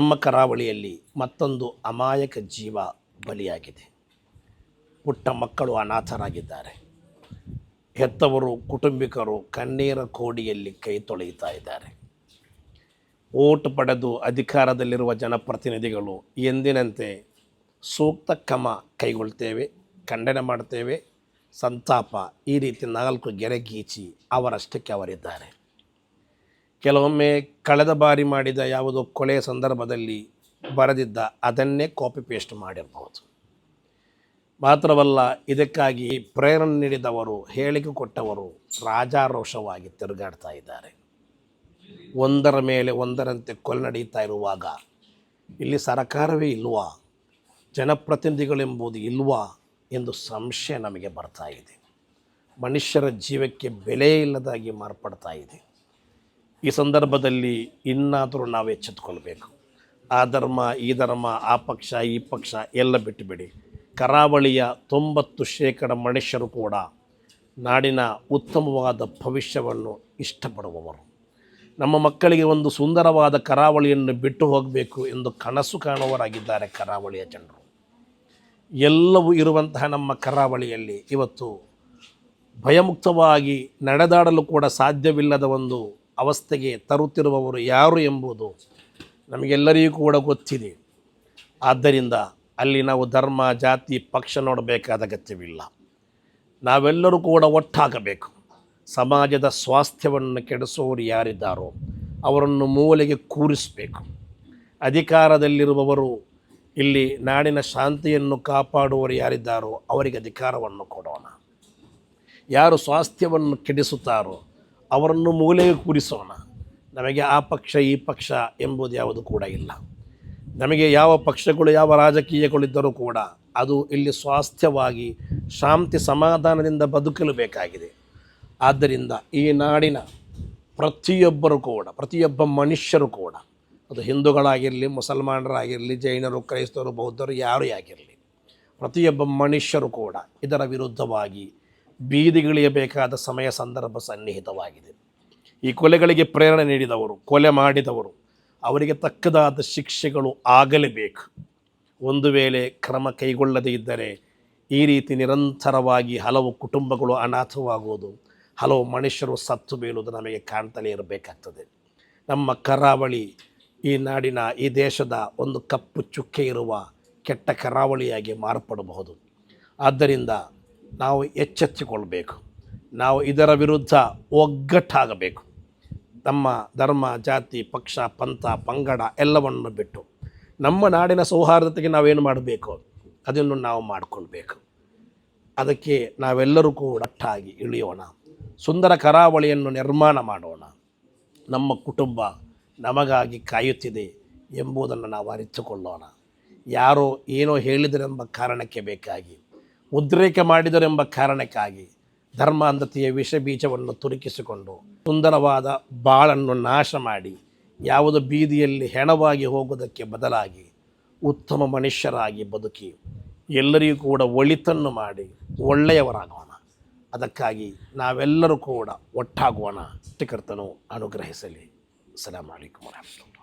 ನಮ್ಮ ಕರಾವಳಿಯಲ್ಲಿ ಮತ್ತೊಂದು ಅಮಾಯಕ ಜೀವ ಬಲಿಯಾಗಿದೆ. ಪುಟ್ಟ ಮಕ್ಕಳು ಅನಾಥರಾಗಿದ್ದಾರೆ. ಹೆತ್ತವರು ಕುಟುಂಬಿಕರು ಕಣ್ಣೀರ ಕೋಡಿಯಲ್ಲಿ ಕೈ ತೊಳೆಯುತ್ತಾ ಇದ್ದಾರೆ. ಓಟು ಪಡೆದು ಅಧಿಕಾರದಲ್ಲಿರುವ ಜನಪ್ರತಿನಿಧಿಗಳು ಎಂದಿನಂತೆ ಸೂಕ್ತ ಕ್ರಮ ಕೈಗೊಳ್ತೇವೆ, ಖಂಡನೆ ಮಾಡ್ತೇವೆ, ಸಂತಾಪ ಈ ರೀತಿ 4 ಗೆರೆ ಗೀಚಿ ಅವರಷ್ಟಕ್ಕೆ ಅವರಿದ್ದಾರೆ. ಕೆಲವೊಮ್ಮೆ ಕಳೆದ ಬಾರಿ ಮಾಡಿದ ಯಾವುದೋ ಕೊಲೆಯ ಸಂದರ್ಭದಲ್ಲಿ ಬರೆದಿದ್ದ ಅದನ್ನೇ ಕಾಪಿ ಪೇಸ್ಟ್ ಮಾಡಿರಬಹುದು. ಮಾತ್ರವಲ್ಲ, ಇದಕ್ಕಾಗಿ ಪ್ರೇರಣೆ ನೀಡಿದವರು, ಹೇಳಿಕೆ ಕೊಟ್ಟವರು ರಾಜಾರೋಷವಾಗಿ ತಿರುಗಾಡ್ತಾ ಇದ್ದಾರೆ. ಒಂದರ ಮೇಲೆ ಒಂದರಂತೆ ಕೊಲೆ ನಡೀತಾ ಇರುವಾಗ ಇಲ್ಲಿ ಸರ್ಕಾರವೇ ಇಲ್ವಾ, ಜನಪ್ರತಿನಿಧಿಗಳೆಂಬುದು ಇಲ್ವಾ ಎಂದು ಸಂಶಯ ನಮಗೆ ಬರ್ತಾ ಇದೆ. ಮನುಷ್ಯರ ಜೀವಕ್ಕೆ ಬೆಲೆ ಇಲ್ಲದಾಗಿ ಮಾರ್ಪಡ್ತಾ ಇದೆ. ಈ ಸಂದರ್ಭದಲ್ಲಿ ಇನ್ನಾದರೂ ನಾವು ಎಚ್ಚೆತ್ತುಕೊಳ್ಬೇಕು. ಆ ಧರ್ಮ ಈ ಧರ್ಮ, ಆ ಪಕ್ಷ ಈ ಪಕ್ಷ ಎಲ್ಲ ಬಿಟ್ಟುಬಿಡಿ. ಕರಾವಳಿಯ 90% ಮನುಷ್ಯರು ಕೂಡ ನಾಡಿನ ಉತ್ತಮವಾದ ಭವಿಷ್ಯವನ್ನು ಇಷ್ಟಪಡುವವರು. ನಮ್ಮ ಮಕ್ಕಳಿಗೆ ಒಂದು ಸುಂದರವಾದ ಕರಾವಳಿಯನ್ನು ಬಿಟ್ಟು ಹೋಗಬೇಕು ಎಂದು ಕನಸು ಕಾಣುವವರಾಗಿದ್ದಾರೆ ಕರಾವಳಿಯ ಜನರು. ಎಲ್ಲವೂ ಇರುವಂತಹ ನಮ್ಮ ಕರಾವಳಿಯಲ್ಲಿ ಇವತ್ತು ಭಯಮುಕ್ತವಾಗಿ ನಡೆದಾಡಲು ಕೂಡ ಸಾಧ್ಯವಿಲ್ಲದ ಒಂದು ಅವಸ್ಥೆಗೆ ತರುತ್ತಿರುವವರು ಯಾರು ಎಂಬುದು ನಮಗೆಲ್ಲರಿಗೂ ಕೂಡ ಗೊತ್ತಿದೆ. ಆದ್ದರಿಂದ ಅಲ್ಲಿ ನಾವು ಧರ್ಮ ಜಾತಿ ಪಕ್ಷ ನೋಡಬೇಕಾದ ಅಗತ್ಯವಿಲ್ಲ. ನಾವೆಲ್ಲರೂ ಕೂಡ ಒಟ್ಟಾಗಬೇಕು. ಸಮಾಜದ ಸ್ವಾಸ್ಥ್ಯವನ್ನು ಕೆಡಿಸುವವರು ಯಾರಿದ್ದಾರೋ ಅವರನ್ನು ಮೂಲೆಗೆ ಕೂರಿಸಬೇಕು. ಅಧಿಕಾರದಲ್ಲಿರುವವರು ಇಲ್ಲಿ ನಾಡಿನ ಶಾಂತಿಯನ್ನು ಕಾಪಾಡುವವರು ಯಾರಿದ್ದಾರೋ ಅವರಿಗೆ ಅಧಿಕಾರವನ್ನು ಕೊಡೋಣ. ಯಾರು ಸ್ವಾಸ್ಥ್ಯವನ್ನು ಕೆಡಿಸುತ್ತಾರೋ ಅವರನ್ನು ಮೂಲೆಗೆ ಕೂರಿಸೋಣ. ನಮಗೆ ಆ ಪಕ್ಷ ಈ ಪಕ್ಷ ಎಂಬುದು ಯಾವುದು ಕೂಡ ಇಲ್ಲ. ನಮಗೆ ಯಾವ ಪಕ್ಷಗಳು ಯಾವ ರಾಜಕೀಯಗಳಿದ್ದರೂ ಕೂಡ ಅದು ಇಲ್ಲಿ ಸ್ವಾಸ್ಥ್ಯವಾಗಿ ಶಾಂತಿ ಸಮಾಧಾನದಿಂದ ಬದುಕಲು ಬೇಕಾಗಿದೆ. ಆದ್ದರಿಂದ ಈ ನಾಡಿನ ಪ್ರತಿಯೊಬ್ಬರು ಕೂಡ, ಪ್ರತಿಯೊಬ್ಬ ಮನುಷ್ಯರು ಕೂಡ, ಅದು ಹಿಂದೂಗಳಾಗಿರಲಿ, ಮುಸಲ್ಮಾನರಾಗಿರಲಿ, ಜೈನರು, ಕ್ರೈಸ್ತರು, ಬೌದ್ಧರು ಯಾರೂ ಆಗಿರಲಿ, ಪ್ರತಿಯೊಬ್ಬ ಮನುಷ್ಯರು ಕೂಡ ಇದರ ವಿರುದ್ಧವಾಗಿ ಬೀದಿಗಿಳಿಯಬೇಕಾದ ಸಮಯ ಸಂದರ್ಭ ಸನ್ನಿಹಿತವಾಗಿದೆ. ಈ ಕೊಲೆಗಳಿಗೆ ಪ್ರೇರಣೆ ನೀಡಿದವರು, ಕೊಲೆ ಮಾಡಿದವರು, ಅವರಿಗೆ ತಕ್ಕದಾದ ಶಿಕ್ಷೆಗಳು ಆಗಲೇಬೇಕು. ಒಂದು ವೇಳೆ ಕ್ರಮ ಕೈಗೊಳ್ಳದೇ ಇದ್ದರೆ ಈ ರೀತಿ ನಿರಂತರವಾಗಿ ಹಲವು ಕುಟುಂಬಗಳು ಅನಾಥವಾಗುವುದು, ಹಲವು ಮನುಷ್ಯರು ಸತ್ತು ಬೀಳುವುದು ನಮಗೆ ಕಾಣ್ತಲೇ ಇರಬೇಕಾಗ್ತದೆ. ನಮ್ಮ ಕರಾವಳಿ ಈ ನಾಡಿನ, ಈ ದೇಶದ ಒಂದು ಕಪ್ಪು ಚುಕ್ಕೆ ಇರುವ ಕೆಟ್ಟ ಕರಾವಳಿಯಾಗಿ ಮಾರ್ಪಡಬಹುದು. ಆದ್ದರಿಂದ ನಾವು ಎಚ್ಚೆತ್ತುಕೊಳ್ಬೇಕು. ನಾವು ಇದರ ವಿರುದ್ಧ ಒಗ್ಗಟ್ಟಾಗಬೇಕು. ನಮ್ಮ ಧರ್ಮ ಜಾತಿ ಪಕ್ಷ ಪಂಥ ಪಂಗಡ ಎಲ್ಲವನ್ನು ಬಿಟ್ಟು ನಮ್ಮ ನಾಡಿನ ಸೌಹಾರ್ದತೆಗೆ ನಾವೇನು ಮಾಡಬೇಕು ಅದನ್ನು ನಾವು ಮಾಡಿಕೊಳ್ಬೇಕು. ಅದಕ್ಕೆ ನಾವೆಲ್ಲರೂ ಕೂಡ ಒಟ್ಟಾಗಿ ಇಳಿಯೋಣ. ಸುಂದರ ಕರಾವಳಿಯನ್ನು ನಿರ್ಮಾಣ ಮಾಡೋಣ. ನಮ್ಮ ಕುಟುಂಬ ನಮಗಾಗಿ ಕಾಯುತ್ತಿದೆ ಎಂಬುದನ್ನು ನಾವು ಅರಿತುಕೊಳ್ಳೋಣ. ಯಾರೋ ಏನೋ ಹೇಳಿದರೆಂಬ ಕಾರಣಕ್ಕೆ ಬೇಕಾಗಿ, ಉದ್ರೇಕ ಮಾಡಿದರೆಂಬ ಕಾರಣಕ್ಕಾಗಿ ಧರ್ಮಾಂಧತೆಯ ವಿಷ ಬೀಜವನ್ನು ತುರುಕಿಸಿಕೊಂಡು ಸುಂದರವಾದ ಬಾಳನ್ನು ನಾಶ ಮಾಡಿ ಯಾವುದೋ ಬೀದಿಯಲ್ಲಿ ಹೆಣವಾಗಿ ಹೋಗುವುದಕ್ಕೆ ಬದಲಾಗಿ ಉತ್ತಮ ಮನುಷ್ಯರಾಗಿ ಬದುಕಿ ಎಲ್ಲರಿಗೂ ಕೂಡ ಒಳಿತನ್ನು ಮಾಡಿ ಒಳ್ಳೆಯವರಾಗೋಣ. ಅದಕ್ಕಾಗಿ ನಾವೆಲ್ಲರೂ ಕೂಡ ಒಟ್ಟಾಗೋಣ. ಸೃಷ್ಟಿಕರ್ತನು ಅನುಗ್ರಹಿಸಲಿ. ಅಸ್ಸಲಾಮು ಅಲೈಕುಂ ವರಹಮತುಲ್ಲಾಹ್.